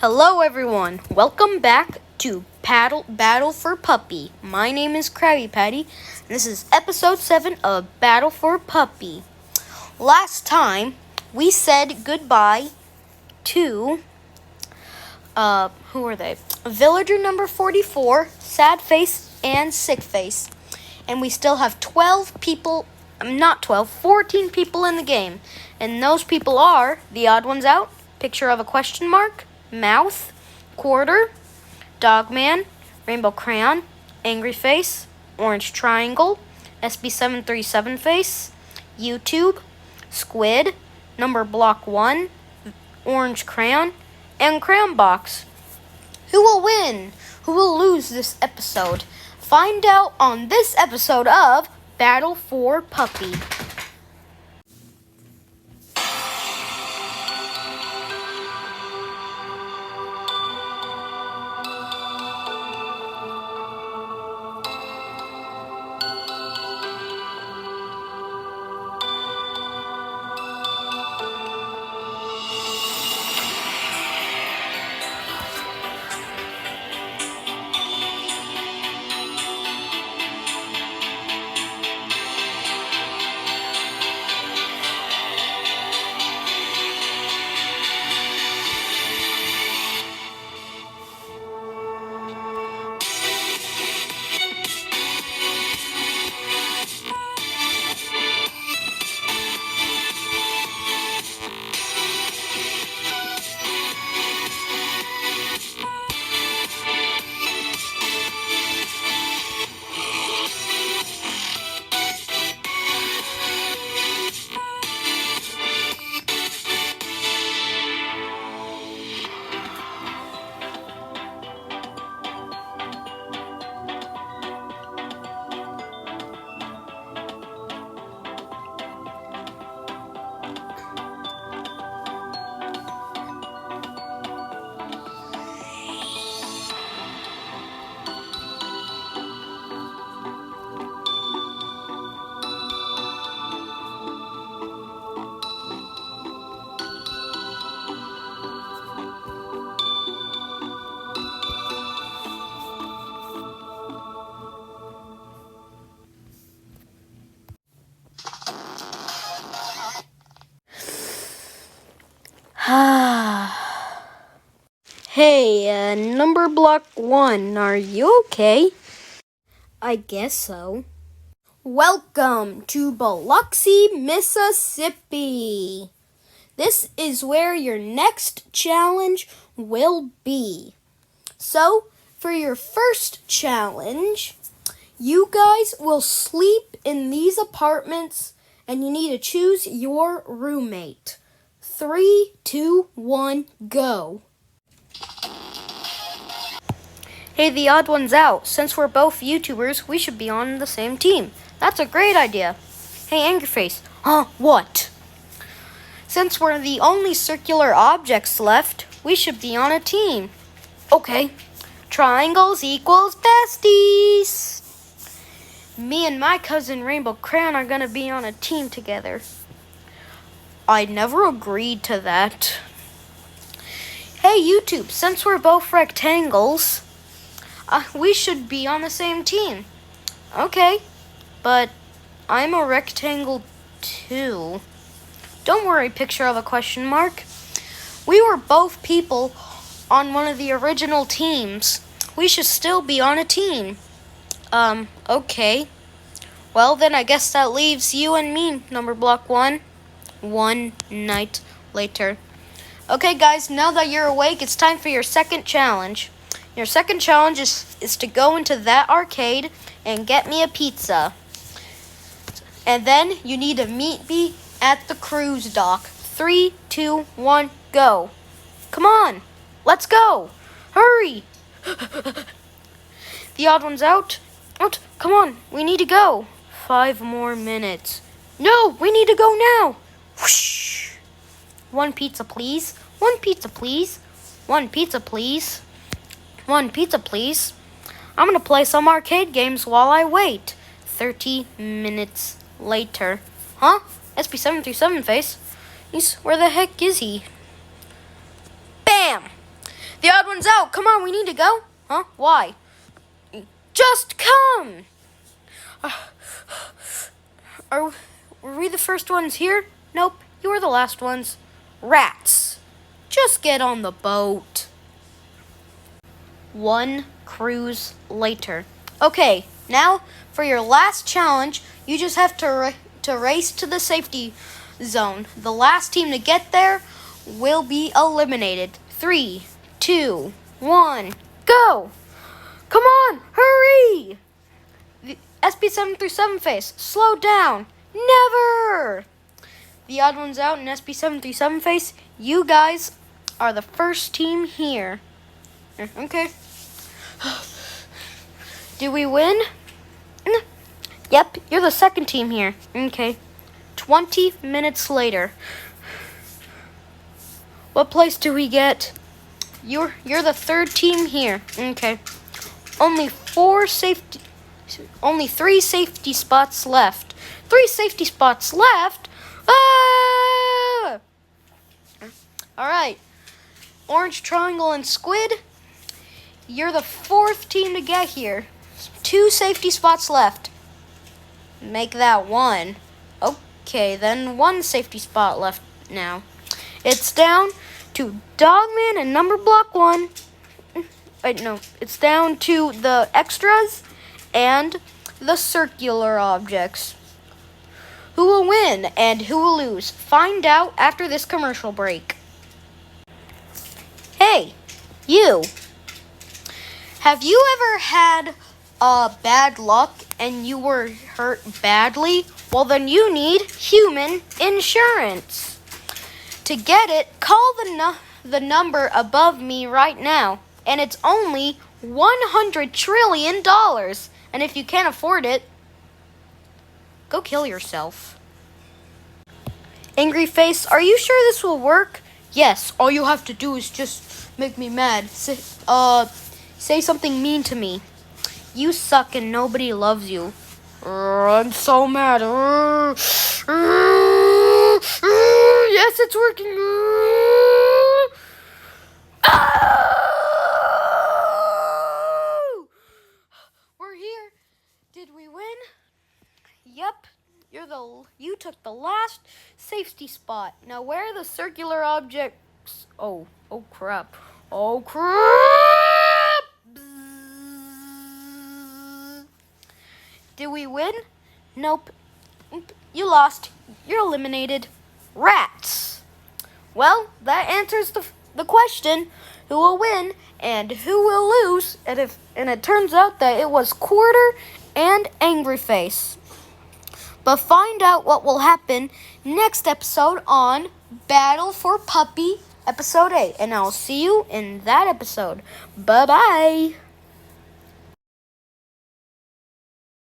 Hello everyone, welcome back to Battle for Puppy. My name is Krabby Patty, and this is episode 7 of Battle for Puppy. Last time, we said goodbye to, who were they? Villager number 44, Sad Face, and Sick Face. And we still have 14 people in the game. And those people are the odd ones out, picture of a question mark, Mouth, Quarter, Dogman, Rainbow Crayon, Angry Face, Orange Triangle, SB737 Face, YouTube, Squid, NumberBlock 1, Orange Crayon, and Crayon Box. Who will win? Who will lose this episode? Find out on this episode of Battle for Puppy. Hey, Numberblock 1, are you okay? I guess so. Welcome to Biloxi, Mississippi. This is where your next challenge will be. So, for your first challenge, you guys will sleep in these apartments and you need to choose your roommate. 3, 2, 1, go. Hey, the odd one's out. Since we're both YouTubers, we should be on the same team. That's a great idea. Hey, Angry Face. Huh? What? Since we're the only circular objects left, we should be on a team. Okay. Triangles equals besties. Me and my cousin Rainbow Crayon are gonna be on a team together. I never agreed to that. Hey, YouTube, since we're both rectangles, we should be on the same team. Okay, but I'm a rectangle too. Don't worry, picture of a question mark. We were both people on one of the original teams. We should still be on a team. Okay. Well, then I guess that leaves you and me, Numberblock 1. One night later. Okay, guys, now that you're awake, it's time for your second challenge. Your second challenge is to go into that arcade and get me a pizza. And then you need to meet me at the cruise dock. 3, 2, 1, go. Come on, let's go. Hurry. The odd one's out. Come on, we need to go. 5 more minutes. No, we need to go now. Whoosh. 1 pizza, please. 1 pizza, please. 1 pizza, please. 1 pizza, please. I'm gonna play some arcade games while I wait. 30 minutes later. Huh? SB737 Face? Where the heck is he? Bam! The odd one's out. Come on, we need to go. Huh? Why? Just come. Were we the first ones here? Nope, you were the last ones. Rats. Just get on the boat. One cruise later. Okay, now for your last challenge, you just have to race to the safety zone. The last team to get there will be eliminated. 3, 2, 1, go! Come on, hurry! The SB737 face, slow down. Never! The odd one's out in SB737 face. You guys are the first team here. Okay. Do we win? Yep, you're the second team here. Okay. 20 minutes later. What place do we get? You're the third team here. Okay. Only 3 safety spots left. 3 safety spots left? Ah! All right. Orange Triangle and Squid, you're the 4th team to get here. 2 safety spots left. Make that 1. Okay, then 1 safety spot left now. It's down to Dogman and Numberblock 1. Wait, no. It's down to the extras and the circular objects. Who will win and who will lose? Find out after this commercial break. Hey, you. Have you ever had bad luck and you were hurt badly? Well, then you need human insurance. To get it, call the number above me right now. And it's only $100 trillion. And if you can't afford it, go kill yourself. Angry face, are you sure this will work? Yes, all you have to do is just make me mad. Say something mean to me. You suck and nobody loves you. I'm so mad. Yes, it's working. We're here. Did we win? Yep. You took the last safety spot. Now where are the circular objects? Oh crap. Oh crap! Did we win? Nope. You lost. You're eliminated. Rats. Well, that answers the question. Who will win and who will lose? And it turns out that it was Quarter and Angry Face. But find out what will happen next episode on Battle for Puppy, episode 8. And I'll see you in that episode. Bye-bye.